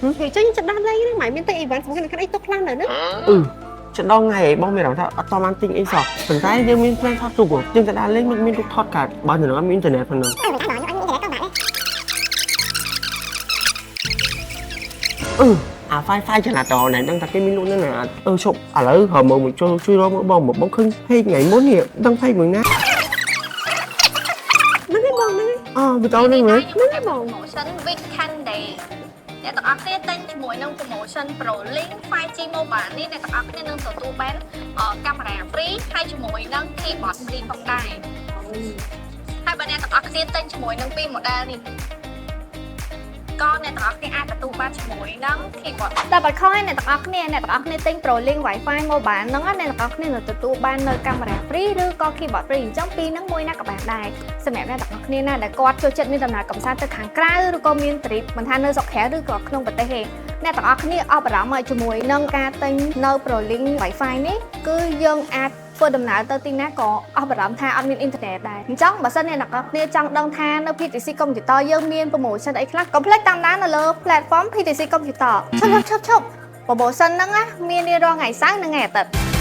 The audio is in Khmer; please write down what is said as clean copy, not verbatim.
vậy chứ chặt đan đây mày miên tây event xong cái tóc lan rồi nữa chặt đo ngày bong mày đóng thao to man tinh ấy sọ phần tay nhưng miên plan thoát tục nhưng chặt đan lên miên thoát cả bao giờ nó miên internet phần nữa phai phai chả là trò này đang tập cái miên luôn nữa nè chụp lấy hở một cho chui đó bong một bóng khinh hay ngày món gì đang phai người nát nó cái bong đấy bị tao đây mà nó cái bong Big Candy អ្នកទាំងអស់គ្នាទិញជាមួយនឹង promotion ProLink 5G Mobile នេះអ្នកទាំងអស់គ្នានឹងទទួលបានកាមេរ៉ា free ហើយជាមួយនឹង keyboard free ផងដែរហើយបើអ្នកទាំងអស់គ្នាទិញជាមួយនឹងពីរ model នេះក៏អ្នកទាំងអស់គ្នាអាចទទួលបានជាមួយនឹង keyboard តែបើខំអ្នកទាំងអស់គ្នាទិញ ProLink Wi-Fi Mobile ហ្នឹងអ្នកទាំងអស់គ្នានឹងទទួលបាននៅកាមេរ៉ា free ឬក៏ keyboard free អញ្ចឹងពីរហ្នឹងមួយណាក៏បានដែរសម្រាប់អ្នកទាំងអស់គ្នាណាដែលគាត់ចូលចិត្តមានដំណើរកម្សាន្តទៅខាងក្រៅឬក៏មាន trip មិនថានៅស្រុកក្រៅឬក៏ក្នុងប្រទេសទេអ្នកទាំងអស់គ្នាអបអរំជាមួយនឹងការទិញនៅ ProLink Wi-Fi នេះគឺយើងអាចធ្វើដំណើរទៅទីណាក៏អបអរំថាអត់មានអ៊ីនធឺណិតដែរអញ្ចឹងបើសិនអ្នកទាំងអស់គ្នាចង់ដឹងថានៅ PTC Computer យើងមាន promotion អីខ្លះកុំភ្លេចតាមដាននៅលើ platform PTC Computer ឈប់ promotion ហ្នឹងណាមានរាល់ថ្ងៃសៅរ៍និងថ្ងៃអាទិត្យ